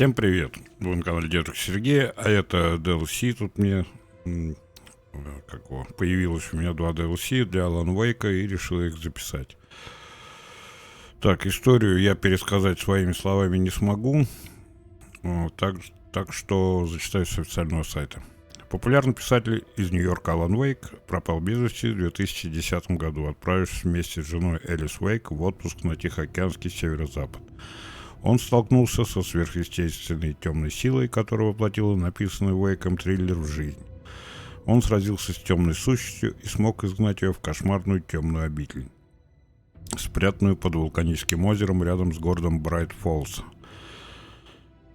Всем привет! Вы на канале Дедушка Сергея, а это DLC. Тут мне появилось у меня 2 DLC для Alan Wake, и решил их записать. Так, историю я пересказать своими словами не смогу, так что зачитаю с официального сайта. Популярный писатель из Нью-Йорка Алан Уэйк пропал без вести в 2010 году, отправившись вместе с женой Элис Уэйк в отпуск на Тихоокеанский северо-запад. Он столкнулся со сверхъестественной темной силой, которая воплотила написанный Уэйком триллер в жизнь. Он сразился с темной сущностью и смог изгнать ее в кошмарную темную обитель, спрятанную под вулканическим озером рядом с городом Брайт-Фоллс.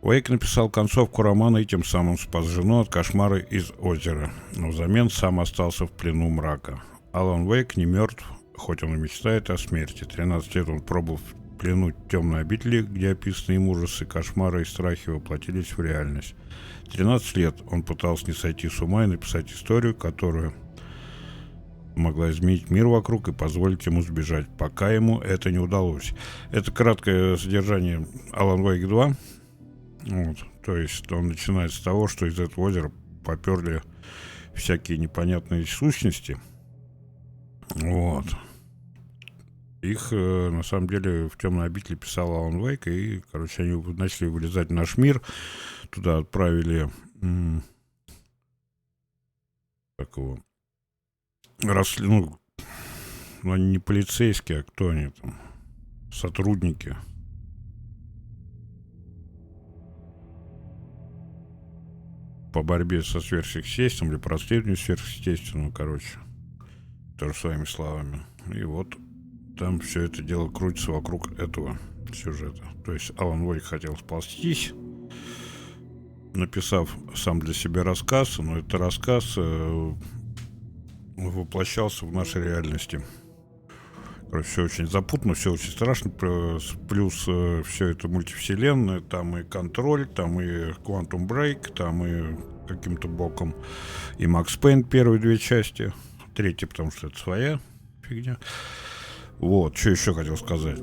Уэйк написал концовку романа и тем самым спас жену от кошмара из озера, но взамен сам остался в плену мрака. Алан Уэйк не мертв, хоть он и мечтает о смерти. 13 лет он пробыл в плену темной обители, где описанные им ужасы, кошмары и страхи воплотились в реальность. 13 лет он пытался не сойти с ума и написать историю, которая могла изменить мир вокруг и позволить ему сбежать, пока ему это не удалось. Это краткое содержание Alan Wake 2. То есть он начинает с того, что из этого озера поперли всякие непонятные сущности. Их, на самом деле, в темной обители писал Алан Вейк, и, они начали вылезать в наш мир. Туда отправили они не полицейские, а кто они там? Сотрудники. По борьбе со сверхъестественным или по расследованию сверхъестественного, тоже своими словами. И вот там все это дело крутится вокруг этого сюжета. То есть Алан Уэйк хотел спастись, написав сам для себя рассказ, но этот рассказ воплощался в нашей реальности. Все очень запутанно, все очень страшно, плюс все это мультивселенная, там и контроль, там и Quantum Break, там и каким-то боком и Макс Пейн первые 2 части, 3, потому что это своя фигня. Что еще хотел сказать.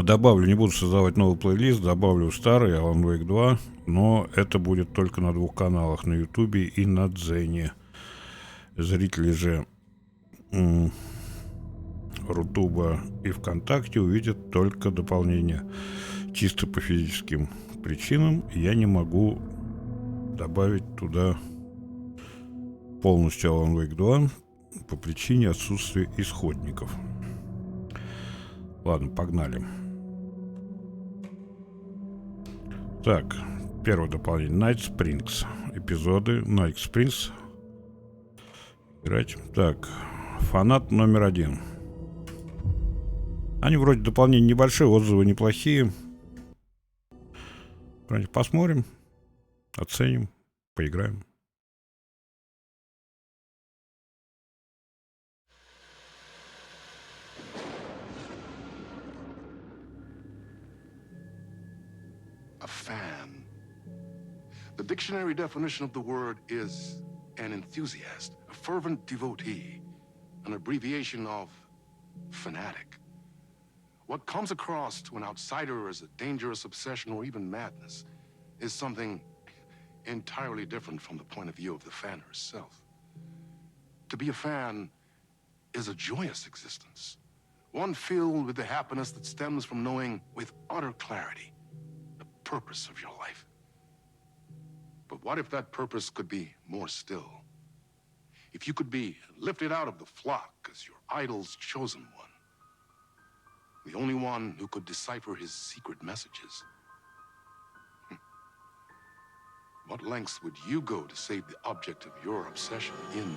Добавлю, не буду создавать новый плейлист, добавлю старый Alan Wake 2, но это будет только на 2 каналах, на Ютубе и на Дзене. Зрители же Рутуба и ВКонтакте увидят только дополнение. Чисто по физическим причинам я не могу добавить туда полностью Alan Wake 2 по причине отсутствия исходников. Ладно, погнали. Так, первое дополнение. Night Springs. Эпизоды Night Springs. Играть. Так, фанат номер 1. Они вроде дополнения небольшие, отзывы неплохие. Посмотрим, оценим, поиграем. A fan. The dictionary definition of the word is an enthusiast, a fervent devotee, an abbreviation of fanatic. What comes across to an outsider as a dangerous obsession or even madness is something entirely different from the point of view of the fan herself. To be a fan is a joyous existence, one filled with the happiness that stems from knowing with utter clarity the purpose of your life. But what if that purpose could be more still? If you could be lifted out of the flock as your idol's chosen one, the only one who could decipher his secret messages. What lengths would you go to save the object of your obsession in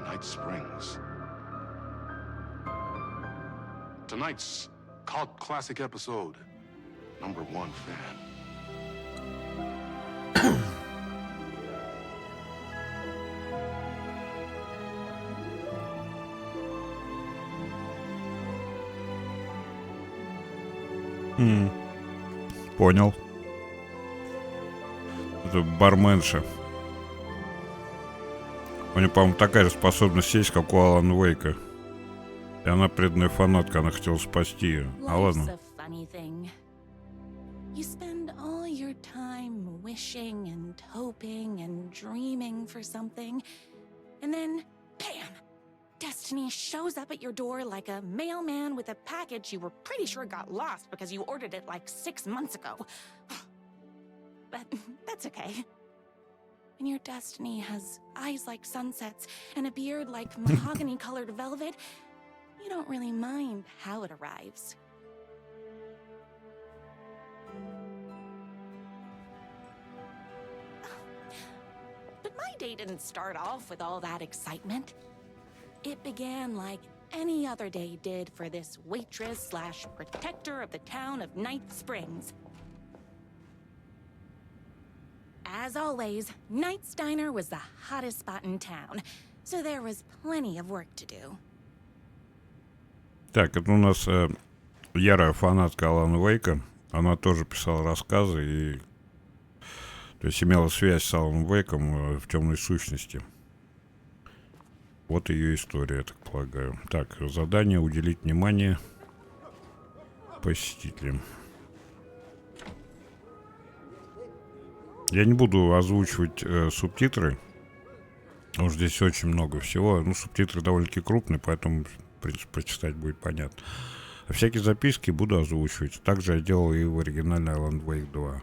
Night Springs? Tonight's cult classic episode, number 1 fan. Понял. Это барменша. У нее, по-моему, такая же способность есть, как у Алана Уэйка. И она преданная фанатка, она хотела спасти ее. А ладно. funny thing. You spend all your time wishing and hoping and dreaming for something, and then, bam! Destiny shows up at your door like a mailman with a package you were pretty sure got lost because you ordered it like 6 months ago. But that's okay. When your destiny has eyes like sunsets and a beard like mahogany-colored velvet, you don't really mind how it arrives. But my day didn't start off with all that excitement. It began like any other day did for this waitress/protector of the town of Night Springs. As always, Night's Diner was the hottest spot in town, so there was plenty of work to do. Так, это у нас ярая фанатка Алана Уэйка. Она тоже писала рассказы и, то есть, имела связь с Аланом Уэйком в темной сущности. Вот ее история, я так полагаю. Так, задание уделить внимание посетителям. Я не буду озвучивать субтитры, потому что здесь очень много всего. Ну, субтитры довольно-таки крупные, поэтому, в принципе, прочитать будет понятно. А всякие записки буду озвучивать. Также я делал и в оригинальной Alan Wake 2.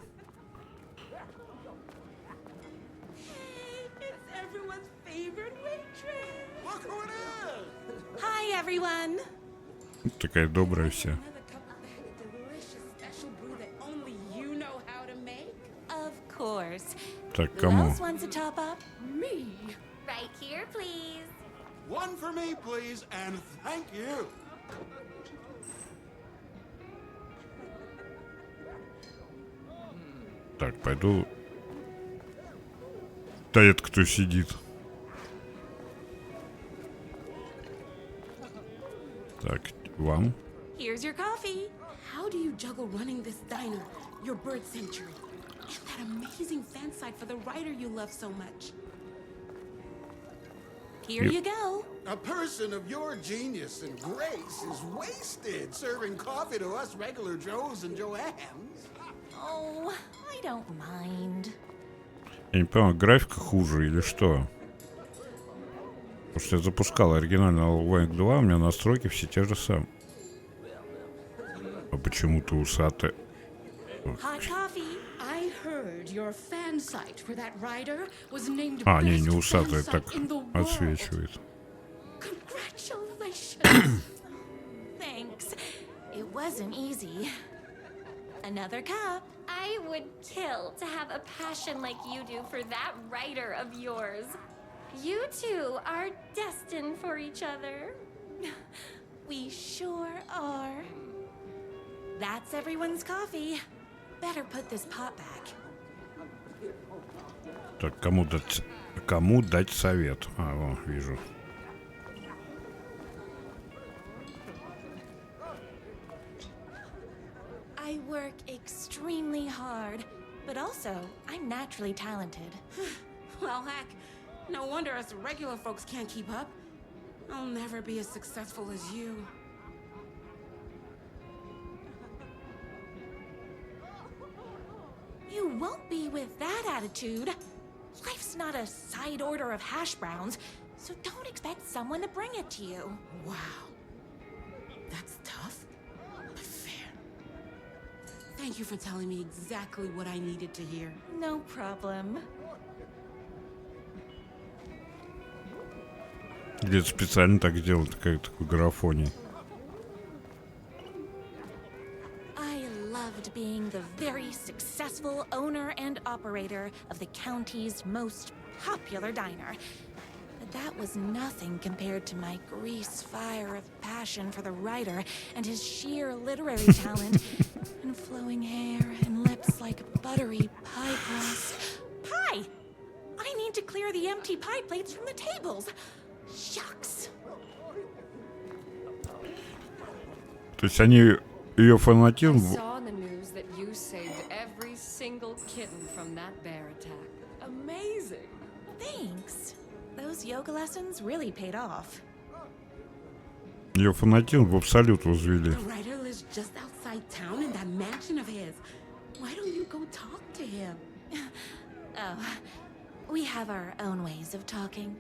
Hi, everyone. Такая добрая вся. Of course. Так, Who кому? else wants a top up? Me? Right here, please. One for me, please, and thank you. Так, пойду. Да это кто сидит? Так, вам. Here's your coffee. How do you juggle running this diner, your bird sanctuary, and that amazing fan site for the writer you love so much? Here you go. A person of your genius and grace is wasted serving coffee to us regular Joes and Joannes. Oh, I don't mind. Я не понимаю, графика хуже или что? Потому что я запускал оригинальный Alan Wake 2, у меня настройки все те же самые. А почему-то усатый. Hot coffee. I heard your fan site for that writer was named А, не, не best усатый, fan так site in the world. отсвечивает. Congratulations. Thanks. It wasn't easy. Another cup. I would kill to have a passion like you do for that writer of yours. You two are destined for each other. We sure are. That's everyone's coffee. Better put this pot back. Так, кому дать совет? А, вон, вижу. I work extremely hard, but also I'm naturally talented. Well, heck, no wonder us regular folks can't keep up. I'll never be as successful as you. You won't be with that attitude. Life's not a side order of hash browns, so don't expect someone to bring it to you. Wow. That's tough, but fair. Thank you for telling me exactly what I needed to hear. No problem. Где-то специально так сделал, такой графоний. I loved being the very successful owner and operator of the county's most popular diner. But that was nothing compared to my grease fire of passion for the writer and his sheer literary talent and flowing hair and lips like buttery pie crust. Pie! I need to clear the empty pie plates from the tables. Shucks. То есть они ее фанатизм... I saw on the news that you saved every single kitten from that bear attack. Amazing. Thanks. Those yoga lessons really paid off. Ее фанатизм в абсолют возвели. The writer lives just outside upside town in that mansion of his. Why don't you go talk to him? Oh, we have our own ways of talking.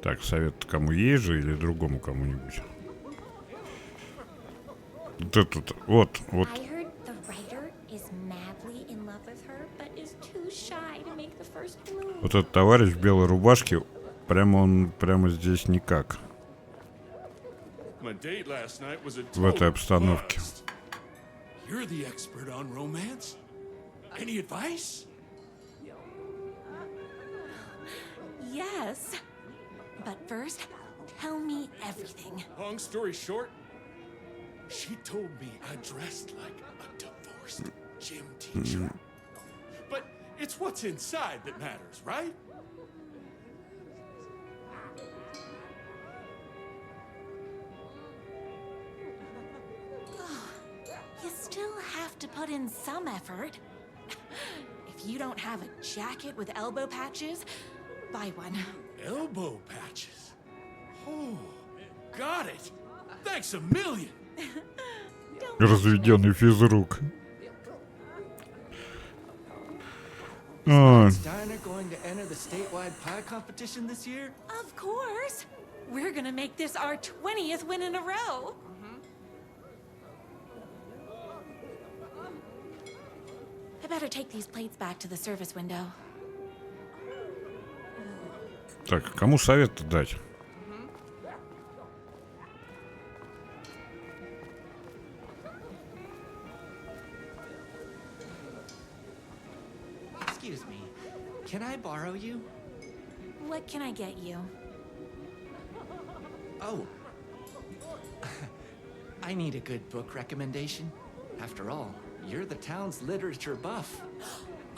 Так, совет кому, ей же или другому кому-нибудь? Вот этот, вот. I heard the writer is madly in love with her, but is too shy to make the first move. Вот этот товарищ в белой рубашке, прямо здесь никак. My date last night was a В этой total обстановке. bust. You're the expert on romance. Any advice? Yes. But first, tell me everything. Long story short, she told me I dressed like a divorced gym teacher. But it's what's inside that matters, right? You still have to put in some effort. If you don't have a jacket with elbow patches, buy one. Elbow patches. Oh, got it. Thanks a million. Разведенный физрук. Ой, Diner going to enter the statewide pie competition this year? Of course. We're gonna make this our 20th win in a row. I better take these plates back to the service window. так, кому совет дать? Excuse me, can I borrow you? What can I get you? Oh. I need a good book recommendation. After all, you're the town's literature buff.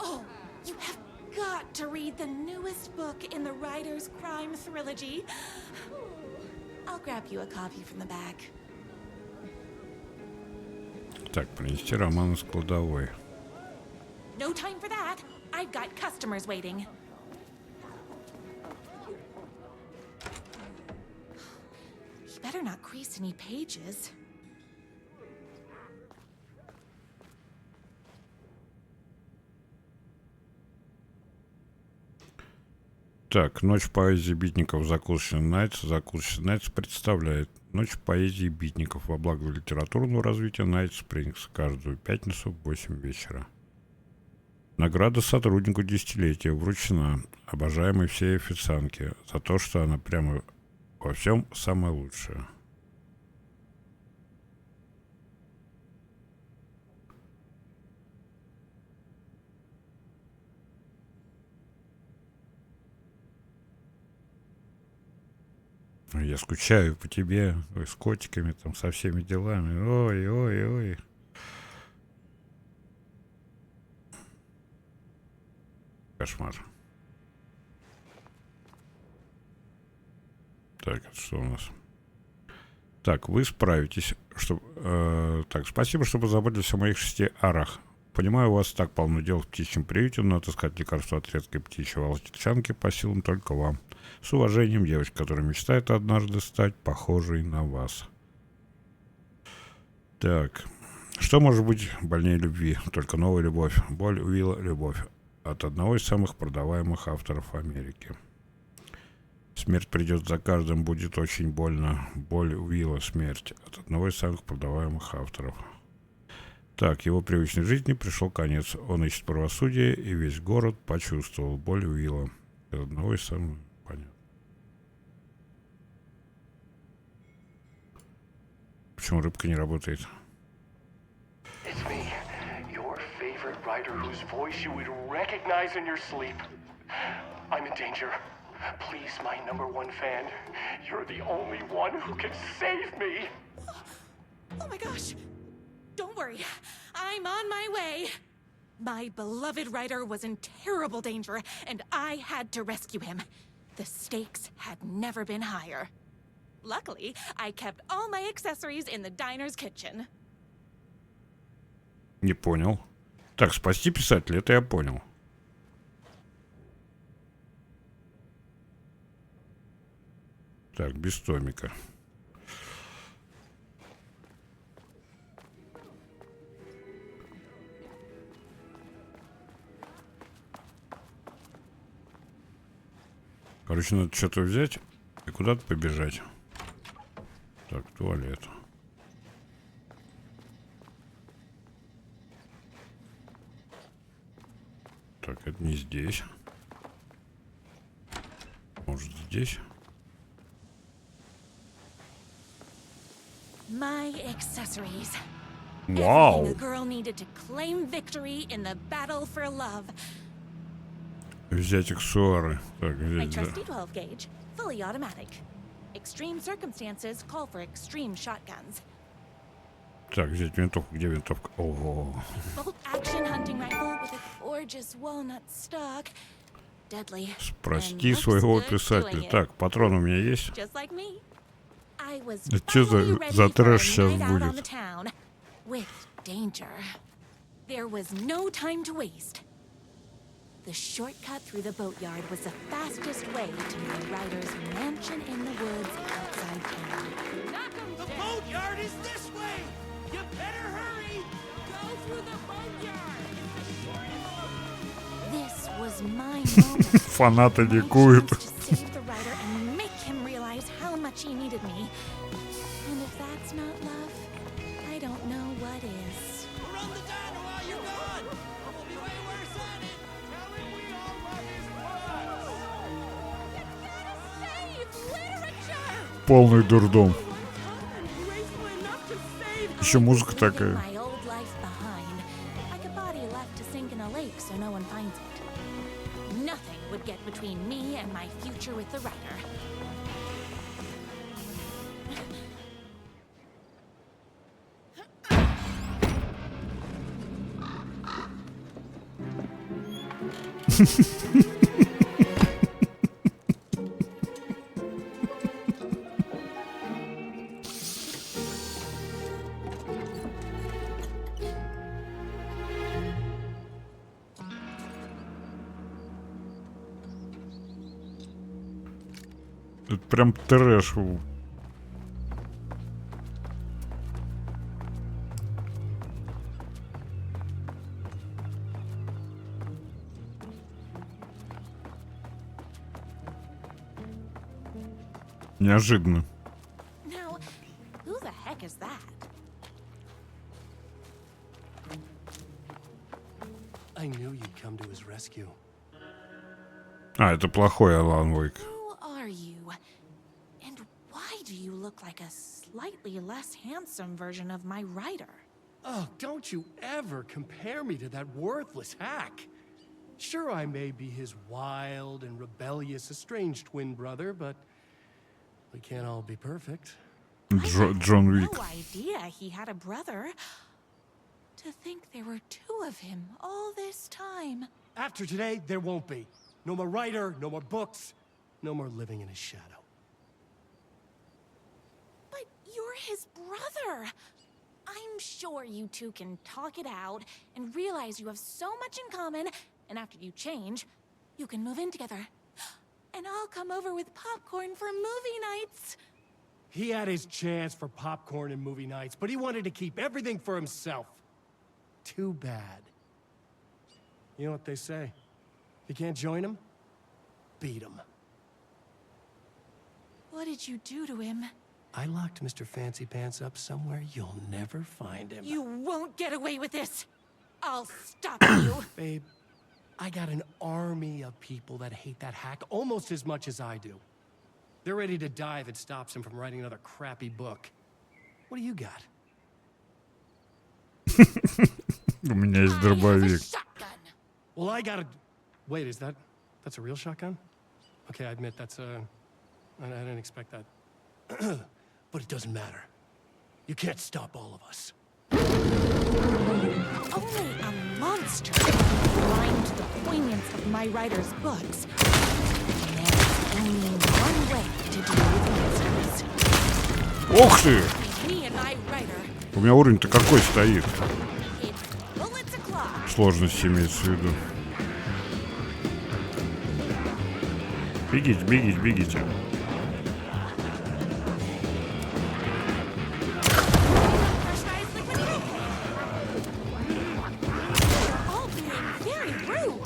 Oh, you have got to read the newest book in the Writer's Crime Trilogy. I'll grab you a copy from the back. Так, принести роман из кладовой. No time for that. I've got customers waiting. You better not crease any pages. Так, Ночь поэзии битников Закусочный Найтс. Закусочный Найтс представляет Ночь поэзии битников во благо литературного развития Найт Спрингс каждую пятницу в 8 вечера. Награда сотруднику десятилетия вручена обожаемой всей официантке за то, что она прямо во всем самое лучшее. Я скучаю по тебе, ой, с котиками, там, со всеми делами. Ой, ой, ой. Кошмар. Так, это что у нас? Так, вы справитесь. Так, спасибо, что позаботились о моих 6 арах. Понимаю, у вас так полно дел в птичьем приюте, но отыскать лекарство от редкой птичьей волчанки по силам только вам. С уважением, девочка, которая мечтает однажды стать похожей на вас. Так, что может быть больнее любви? Только новая любовь. Боль Уилла, любовь. От одного из самых продаваемых авторов Америки. Смерть придет за каждым, будет очень больно. Боль Уилла, смерть. От одного из самых продаваемых авторов. Так, его привычной жизни пришел конец. Он ищет правосудие, и весь город почувствовал боль Уилла. От одного из самых... Понятно. Почему рыбка не работает? It's me, your favorite writer whose voice you would recognize in your sleep. I'm in danger. Please, my #1 fan, you're the only one who can save me. Oh my gosh! Don't worry, I'm on my way. My beloved writer was in terrible danger, and I had to rescue him. The stakes had never been higher. Luckily, I kept all my accessories in the diner's kitchen. Не понял. Так, спасти писателя, это я понял. Так, без томика. Короче, надо что-то взять и куда-то побежать. Так, туалет. Так, это не здесь. Может, здесь? My accessories. Вау! Everything a girl needed to claim victory in the battle for love. Взять аксессуары. Так, My здесь, да. trusty 12 gauge, fully automatic. Extreme circumstances call for extreme shotguns. Так, взять винтовку. Где винтовка? Ого. Bolt action hunting rifle with a gorgeous walnut stock. Deadly. Спрости and своего looks good писателя. doing it. Так, патрон у меня есть. Just like me. I was Это чё finally ready за for трэш a сейчас night out on the будет? town with danger. There was no time to waste. The shortcut through the boatyard was the fastest way to my rider's mansion in the woods outside town. The boatyard is this way! You better hurry! Go through the boatyard! This was my moment. Фанаты My ликуют. chance to save the rider and make him realize how much he needed me. And if that's not love, I don't know what is. Run the diner while you're gone! Or we'll be way worse at it! Tell him we all love his books! Save literature! Полный дурдом. Graceful enough to save Еще музыка Leaving такая. my old life behind, like a body left to sink in a lake so no one finds it. Nothing would get between me and my future with the writer. Это прям трэш. Неожиданно. Now, who the heck is that? I knew you'd come to his rescue. А, это плохой Алан Уэйк. Who are you? And why do you look like a slightly less handsome version of my writer? Oh, don't you ever compare me to that worthless hack. Sure, I may be his wild and rebellious estranged twin brother, but we can't all be perfect. Джон Уик. No idea he had a brother. To think there were two of him all this time. After today, there won't be. No more writer, no more books, no more living in his shadow. But you're his brother. I'm sure you two can talk it out and realize you have so much in common, and after you change, you can move in together. And I'll come over with popcorn for movie nights. He had his chance for popcorn and movie nights, but he wanted to keep everything for himself. Too bad. You know what they say? You can't join him? Beat him. What did you do to him? I locked Mr. Fancy Pants up somewhere you'll never find him. You won't get away with this. I'll stop you. Babe, I got an army of people that hate that hack almost as much as I do. They're ready to die if it stops him from writing another crappy book. What do you got? У меня есть I have a дробовик. shotgun. Well, I got a... Wait, that's a real shotgun? Okay, I admit I didn't expect that. But it doesn't matter. You can't stop all of us. Only a monster blind to the poignance of my writer's books. And there's only one way to deal with monsters. Ох ты! Me and my writer. У меня уровень-то какой стоит? It's bullets o'clock. Сложность имеется в виду. Бегите, бегите, бегите. Pressurized liquid propane. You're all being very rude.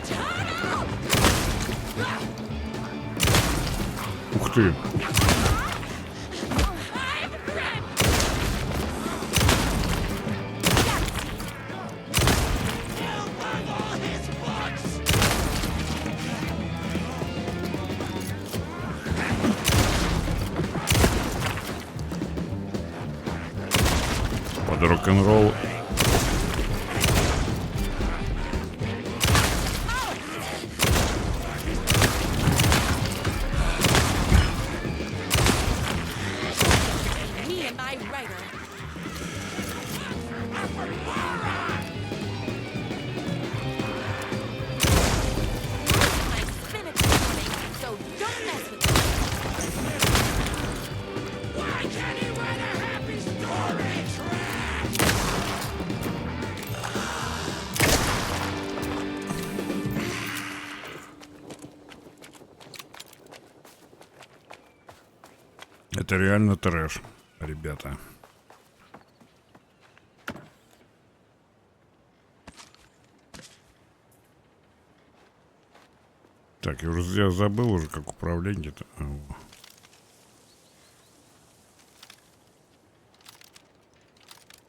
Turn out! Ух ты. Под рок-н-ролл. Me and my writer. My spinach is coming, so don't mess with me. Why can't he write a happy story track? Это реально трэш, ребята. Так, я забыл уже, как управление-то.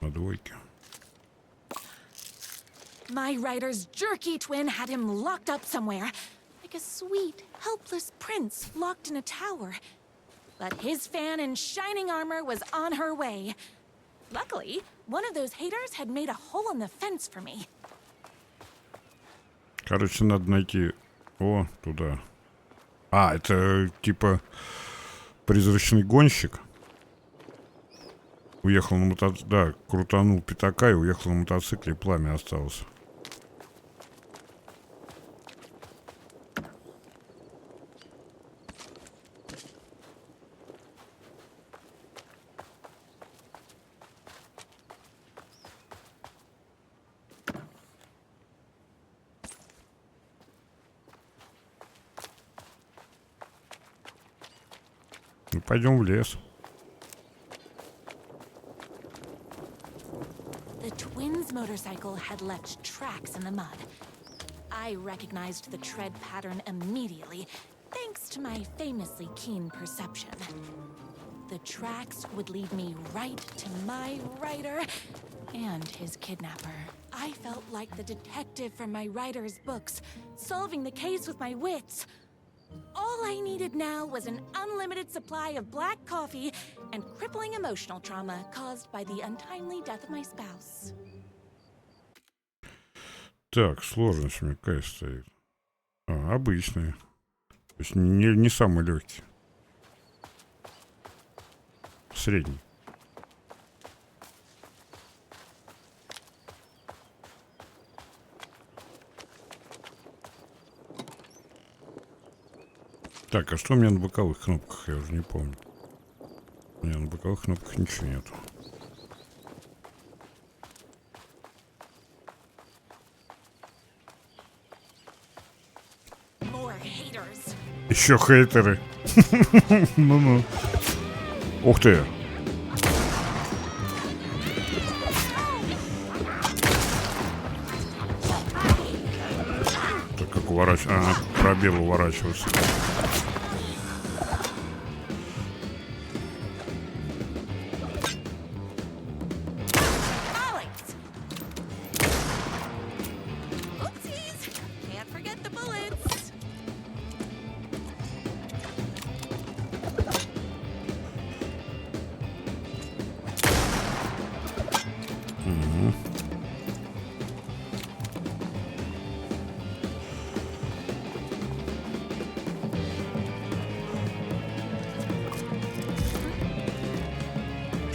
На двойке. My writer's jerky twin had him locked up somewhere, like a sweet, helpless prince locked in a tower. But his fan in shining armor was on her way. Luckily, one of those haters had made a hole in the fence for me. Короче, надо найти... О, туда. А, это типа призрачный гонщик. Уехал на мотоцикле. Да, крутанул пятака и уехал на мотоцикле, и пламя осталось. Ну, пойдем в лес. The twins' motorcycle had left tracks in the mud. I recognized the tread pattern immediately, thanks to my famously keen perception. The tracks would lead me right to my writer and his kidnapper. I felt like the detective from my writer's books, solving the case with my wits. All I needed now was an unlimited supply of black coffee and crippling emotional trauma caused by the untimely death of my spouse. Так, сложность у меня какая стоит? А, обычная. То есть не самый легкий. Средний. Так, а что у меня на боковых кнопках? Я уже не помню. У меня на боковых кнопках ничего нету. Еще хейтеры. Ну-ну. Ух ты. Так как уворачиваться. А, пробел уворачиваться.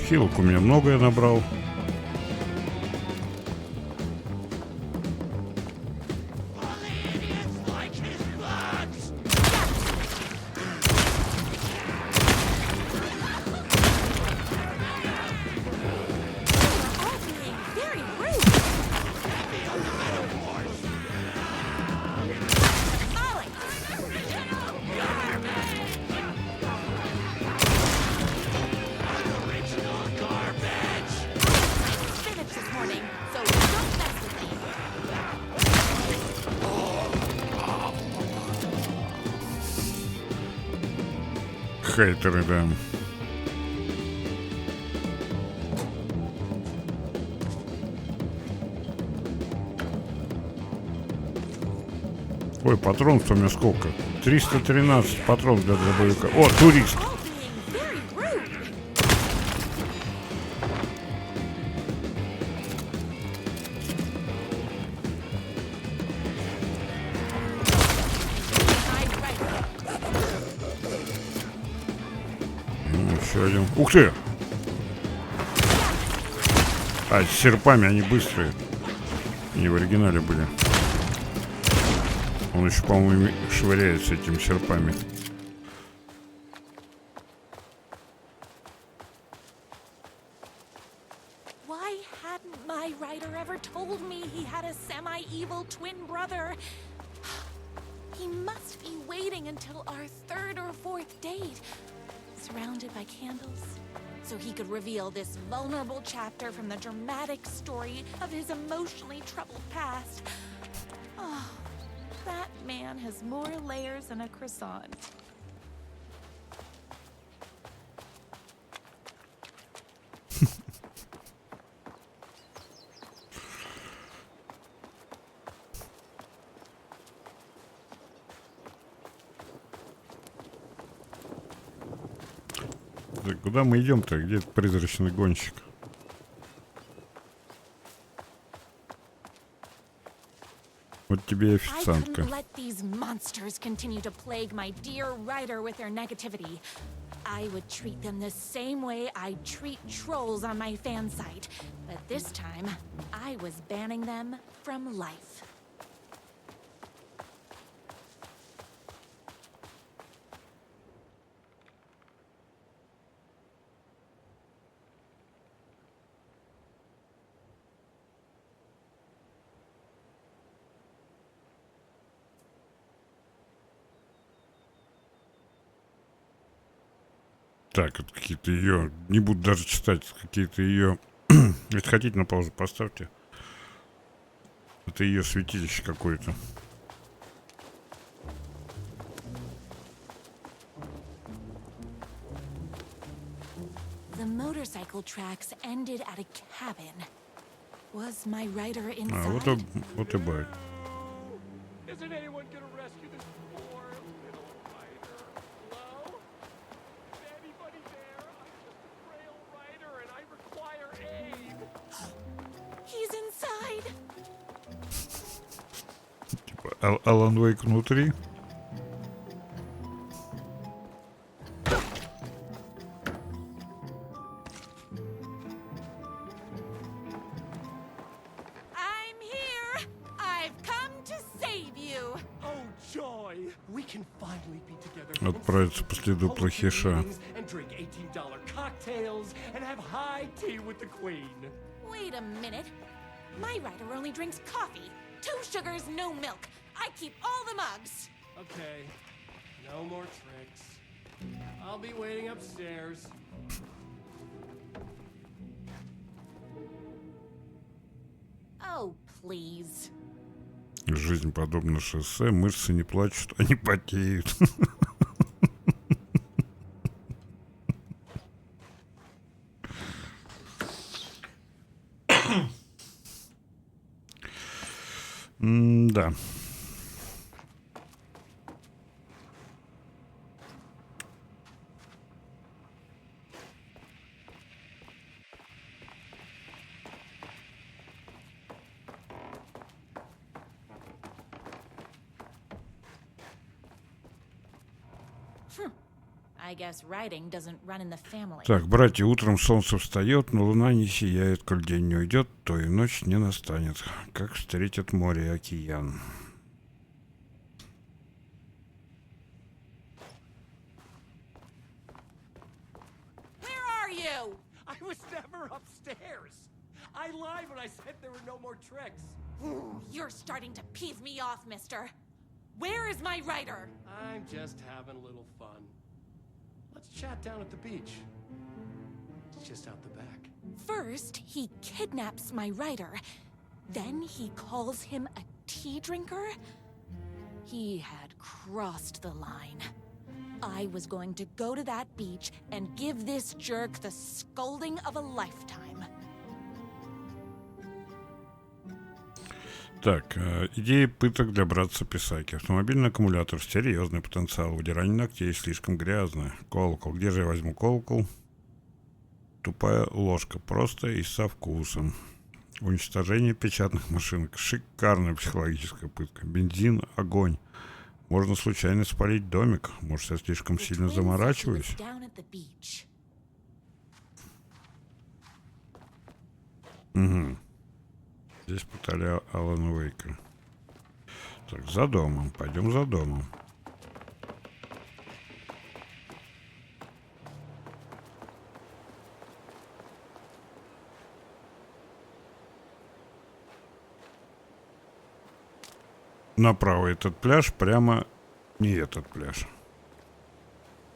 Хилок у меня много я набрал. Хейтеры, да. Ой, патронов у меня сколько? 313 патронов для дробовика. О, турист! Еще один. Ух ты! А, с серпами они быстрые. Не в оригинале были. Он еще, по-моему, швыряется этими серпами. Why hadn't my writer ever told me he had a semi-evil twin brother? He must be waiting until our third or fourth date, surrounded by candles, so he could reveal this vulnerable chapter from the dramatic story of his emotionally troubled past. Oh, that man has more layers than a croissant. Так, куда мы идем-то? Где этот призрачный гонщик? Вот тебе и официантка. I couldn't let these monsters continue to plague my dear writer with their negativity. I would treat them the same way I treat trolls on my fan site. But this time, I was banning them from life. Так, это какие-то ее... Не буду даже читать. Какие-то ее... Если хотите, на паузу поставьте. Это ее святилище какое-то. The motorcycle tracks ended at a cabin. Was my writer inside? А, вот и бай. Isn't anyone gonna rescue this poor little writer? Hello? Is anybody there? I'm just a frail writer and I require aid. He's inside. Типа Алан Вейк внутри. I'm here. I've come to save you. Oh joy! We can finally be together. Отправиться по следу плохиша. And drink $18 cocktails and have high tea with the queen. Wait a minute. My writer only drinks coffee. 2 sugars, no milk. I keep all the mugs. Okay, no more tricks. I'll be waiting upstairs. Oh, please. Жизнь подобна шоссе, мышцы не плачут, они потеют. Да. I guess writing doesn't run in the family. Так, братья, утром солнце встает, но луна не сияет. Коль день не уйдет, то и ночь не настанет. Как встретят море и океан. Where are you? I was never upstairs. I lied when I said there were no more tricks. You're starting to peeve me off, mister. Where is my writer? I'm just having a little fun. Let's chat down at the beach. It's just out the back. First, he kidnaps my writer. Then he calls him a tea drinker. He had crossed the line. I was going to go to that beach and give this jerk the scolding of a lifetime. Так, идея пыток для братца Писаки. Автомобильный аккумулятор, серьезный потенциал. Выдирание ногтей слишком грязно. Колокол. Где же я возьму колокол? Тупая ложка. Просто и со вкусом. Уничтожение печатных машинок. Шикарная психологическая пытка. Бензин, огонь. Можно случайно спалить домик. Может, я слишком сильно заморачиваюсь? Угу. Здесь пытали Алана Уэйка. Так, за домом. Пойдем за домом. Направо этот пляж, прямо не этот пляж.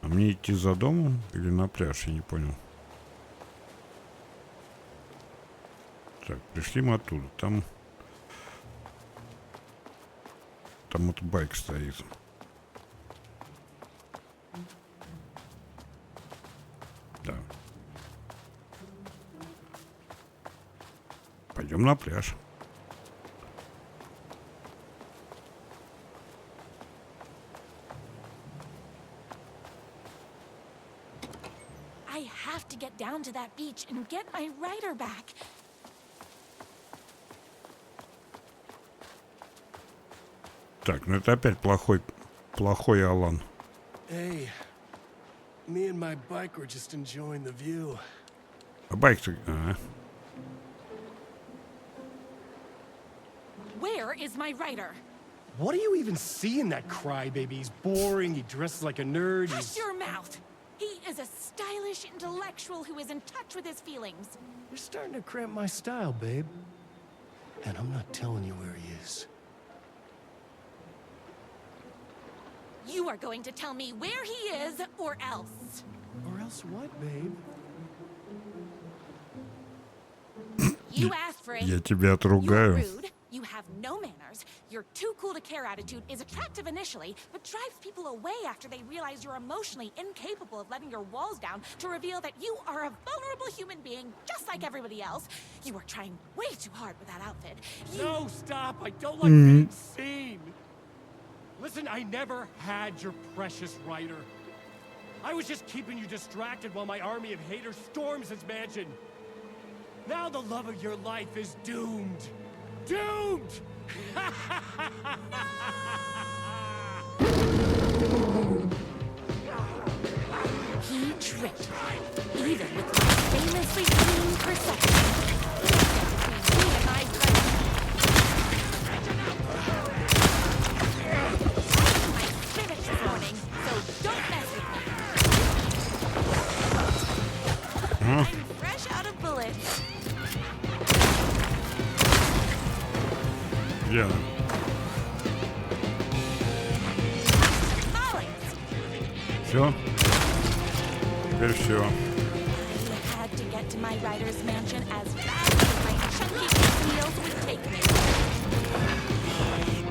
А мне идти за домом или на пляж, я не понял. Так, пришли мы оттуда. Там вот байк стоит. Да. Пойдем на пляж. I have to get down to that beach and get my rider back. Так, ну это опять плохой Алан. Hey, me and my bike were just enjoying the view. А байк-то... Where is my rider? What do you even see in that crybaby? He's boring, he dresses like a nerd, Hush your mouth! He is a stylish intellectual who is in touch with his feelings. You're starting to cramp my style, babe. And I'm not telling you where he is. You are going to tell me where he is, or else. Or else what, babe? You asked for it. Я тебя отругаю. You're rude. You have no manners. Your too cool to care attitude is attractive initially, but drives people away after they realize you're emotionally incapable of letting your walls down to reveal that you are a vulnerable human being just like everybody else. You are trying way too hard with that outfit. No, stop! I don't like being seen! Listen, I never had your precious writer. I was just keeping you distracted while my army of haters storms his mansion. Now the love of your life is doomed. Doomed! He tricked me, even with my famously clean perception. Me and my spinach this morning, so don't mess with me. I'm fresh out of bullets. Yeah. Все? Теперь все. I had to get to my writer's mansion as fast as my chunky wheels would take me.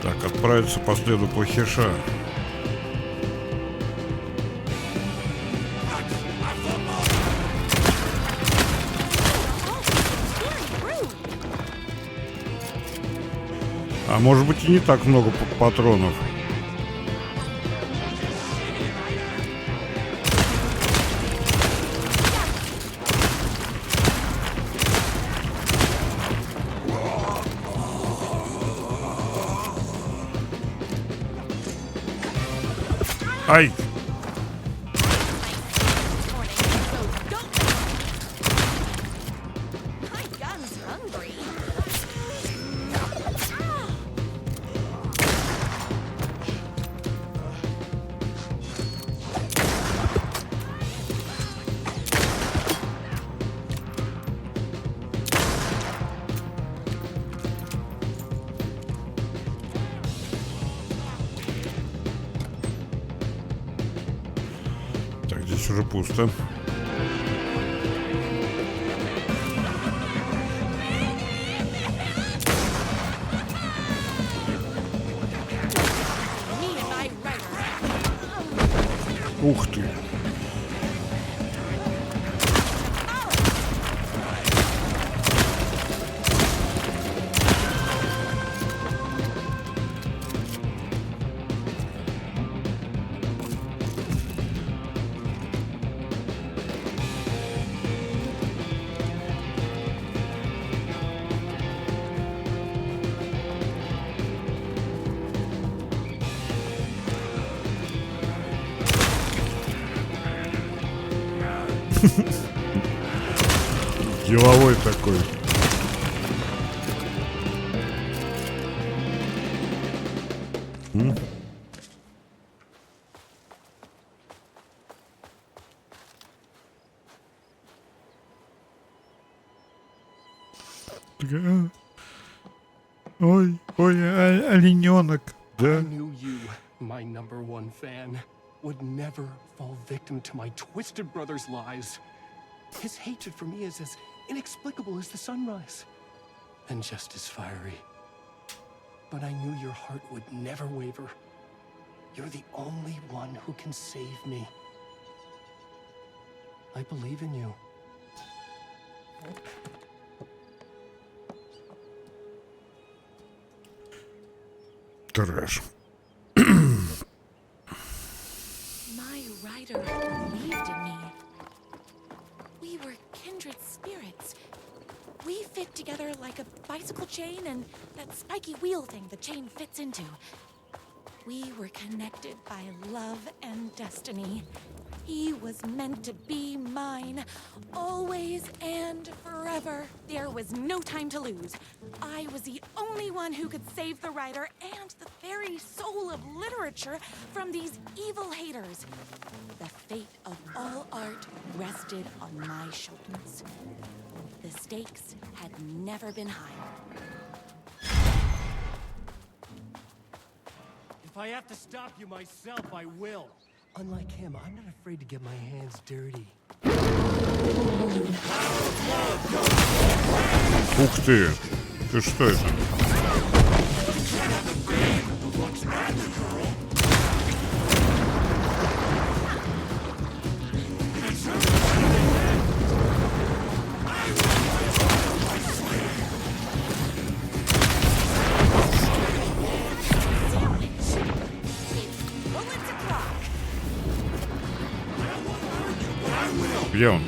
Так, отправиться по следу плохиша. А может быть и не так много патронов. Ай! My gun's hungry. Так, здесь уже пусто. Me and my writer. Ух ты. Деловой такой. Ой, олененок, да? I knew you, my #1 fan, would never fall victim to my twisted brother's lies. His hatred for me is as inexplicable as the sunrise, and just as fiery. But I knew your heart would never waver. You're the only one who can save me. I believe in you. Трэш. My writer believed in me. We were kindred spirits. We fit together like a bicycle chain and that spiky wheel thing the chain fits into. We were connected by love and destiny. He was meant to be mine, always and forever. There was no time to lose. I was the only one who could save the writer and the very soul of literature from these evil haters. The fate of all art rested on my shoulders. The stakes had never been higher. If I have to stop you myself, I will. Unlike him, I'm not afraid to get my hands dirty. Ух ты. Ты что это? Где он?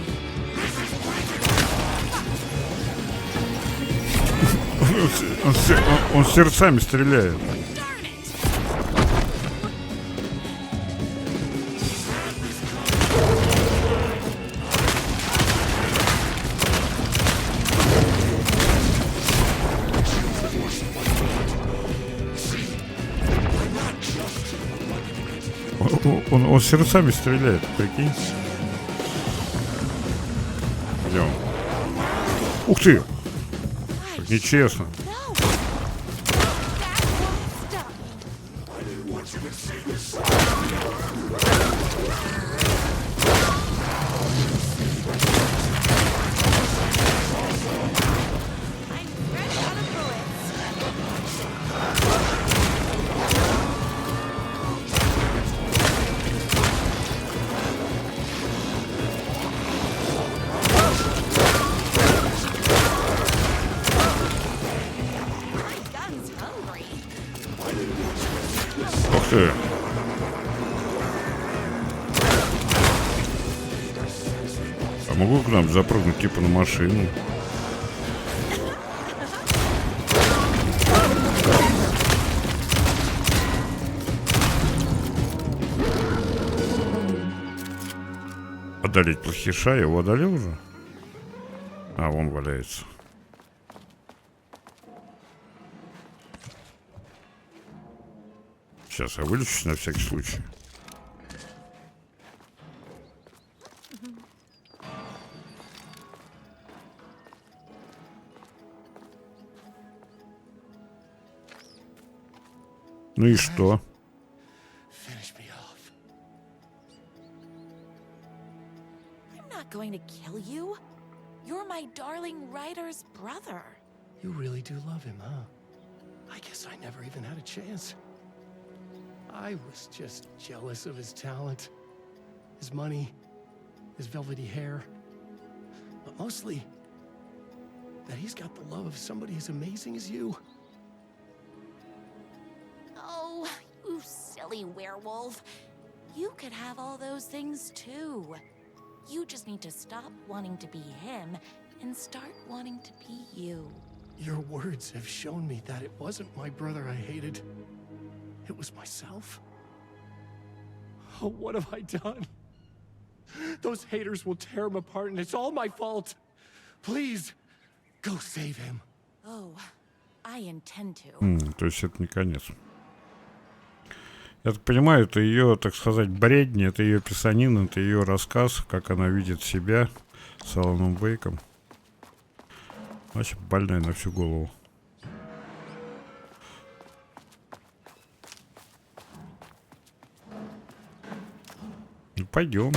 Он сердцами стреляет. Он сердцами стреляет, прикинь. Где он? Ух ты! Как нечестно. Ух ты! А могу к нам запрыгнуть типа на машину? Одолеть плохиша, я его одолел уже? А, вон валяется. Сейчас я вылечусь на всякий случай. Ну и что? Finish me off. I'm not going to kill you. You're my darling writer's brother. You really do love him, huh? I guess I never even had a chance. I was just jealous of his talent. his money, his velvety hair. But mostly, that he's got the love of somebody as amazing as you. Oh, you silly werewolf. You could have all those things too. You just need to stop wanting to be him and start wanting to be you. Your words have shown me that it wasn't my brother I hated. It was myself. Oh, what have I done? Those haters will tear him apart, and it's all my fault. Please, go save him. Oh, I intend to. То есть это не конец. Я так понимаю, это ее, так сказать, бредни, это ее писанина, это ее рассказ, как она видит себя с Аланом Вейком. Вообще больная на всю голову. Ну, пойдем.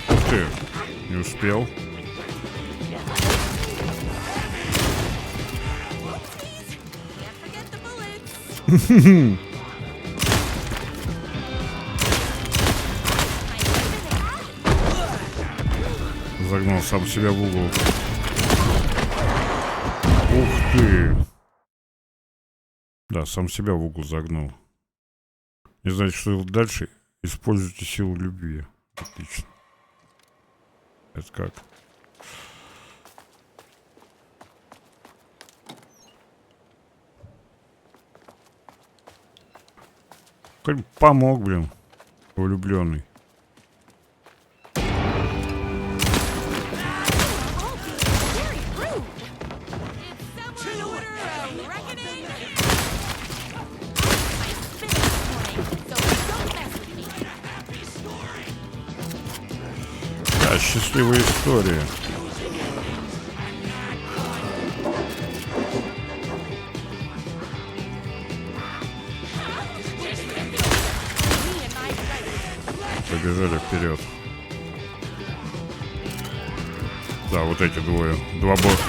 Ух ты, не успел. Загнал сам себя в угол. Ух ты. Да, сам себя в угол загнал. Не знаете, что делать дальше? Используйте силу любви. Отлично. Это как? Хоть бы помог, блин, влюбленный. Да, счастливая история. Побежали вперед. Да, вот эти двое. Два босса.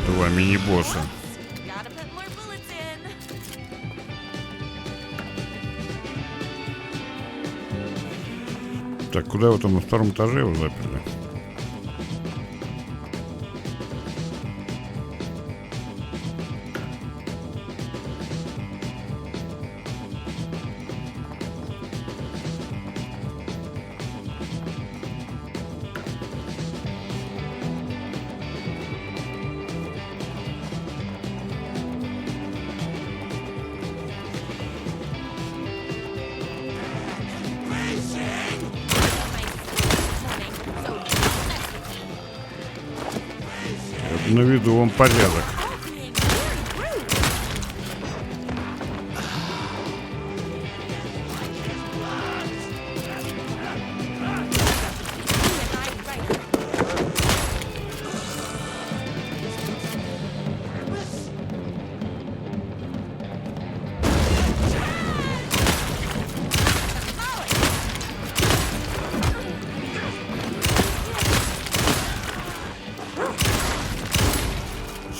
Два мини-босса. Так, куда его там на втором этаже его заперли? На виду он порядок.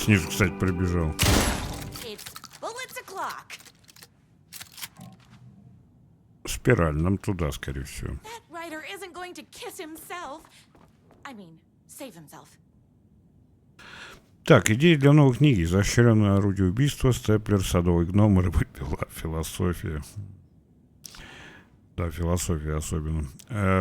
Снизу, кстати, прибежал. Спираль, нам туда, скорее всего. Так, идеи для новой книги. Изощренное орудие убийства, степлер, садовый гном, рыба, пила, философия. Да, философия особенно.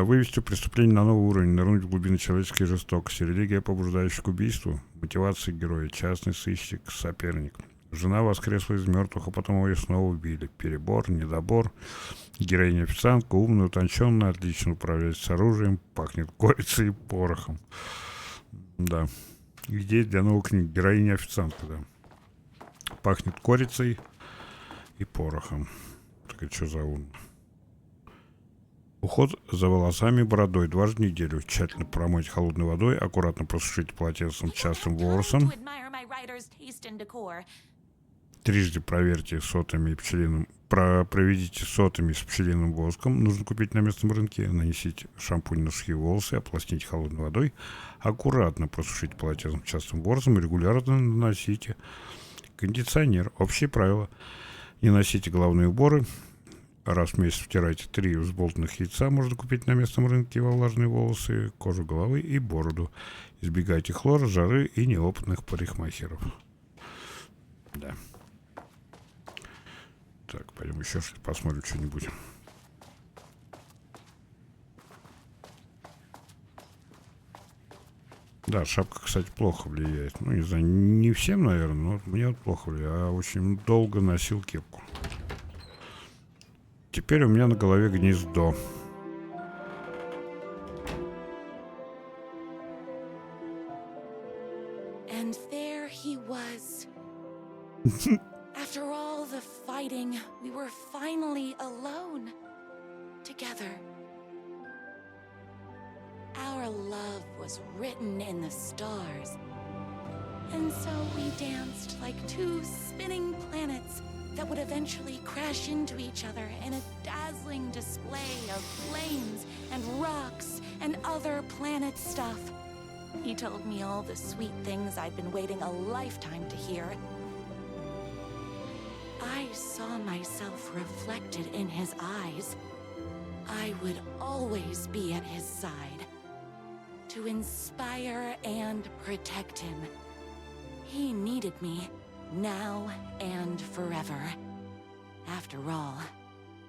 Вывести преступление на новый уровень, нырнуть в глубины человеческой жестокости, религия, побуждающая к убийству, мотивация героя, частный сыщик, соперник. Жена воскресла из мертвых, а потом ее снова убили. Перебор, недобор. Героиня-официантка, умная, утонченная, отлично управляется с оружием, пахнет курицей и порохом. Да. Идея для новой книги. Героиня-официантка, да. Пахнет курицей и порохом. Так это что за ум? Уход за волосами и бородой дважды в неделю. Тщательно промойте холодной водой, аккуратно просушите полотенцем частым ворсом. To admire my writer's taste and decor. Трижды проверьте сотами и пчелиным. Проведите сотами с пчелиным воском. Нужно купить на местном рынке. Нанесите шампунь на сухие волосы, ополосните холодной водой. Аккуратно просушите полотенцем частым ворсом и регулярно наносите кондиционер. Общие правила. Не носите головные уборы. Раз в месяц втирайте 3 взболтанных яйца, можно купить на местном рынке, во влажные волосы, кожу головы и бороду. Избегайте хлора, жары и неопытных парикмахеров. Да. Так, пойдем еще что-то посмотрим что-нибудь. Да, шапка, кстати, плохо влияет. Ну, не знаю, не всем, наверное, но мне вот плохо влияет. Я очень долго носил кепку. Теперь у меня на голове гнездо. And there he was. After all the fighting, we were finally alone. Together. Our love was written in the stars. And so we danced like two spinning planets that would eventually crash into each other in a dazzling display of flames and rocks and other planet stuff. He told me all the sweet things I'd been waiting a lifetime to hear. I saw myself reflected in his eyes. I would always be at his side, to inspire and protect him. He needed me, now and forever. After all,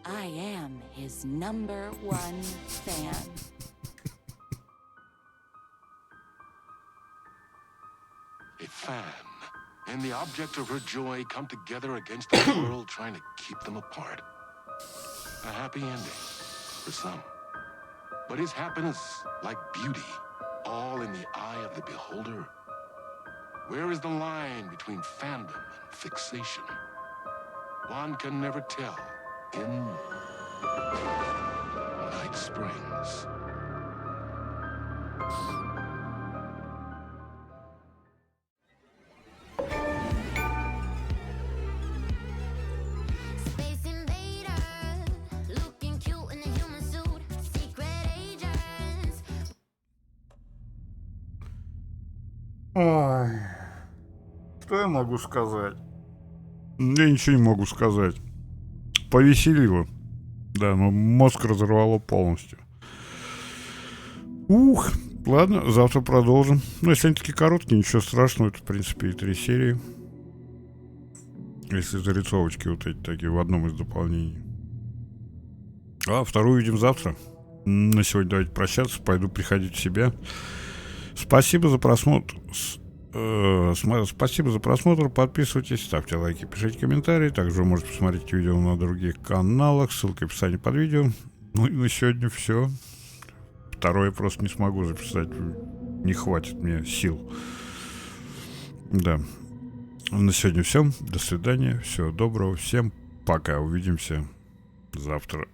I am his #1 fan. A fan and the object of her joy come together against the world trying to keep them apart. A happy ending for some. But is happiness, like beauty, all in the eye of the beholder? Where is the line between fandom and fixation? One can never tell in Night Springs. Space invader, looking cute in a human suit. Secret agents. Ой. Что я могу сказать? Я ничего не могу сказать. Повеселило. Да, но мозг разорвало полностью. Ух, ладно, завтра продолжим. Ну, если они такие короткие, ничего страшного. Это, в принципе, и 3 серии. Если зарисовочки вот эти такие в одном из дополнений. А вторую видим завтра. На сегодня давайте прощаться. Пойду приходить в себя. Спасибо за просмотр. Спасибо за просмотр. Подписывайтесь, ставьте лайки, пишите комментарии. Также вы можете посмотреть видео на других каналах. Ссылка в описании под видео. Ну и на сегодня все. Второе просто не смогу записать. Не хватит мне сил. Да. На сегодня все. До свидания. Всего доброго. Всем пока. Увидимся завтра.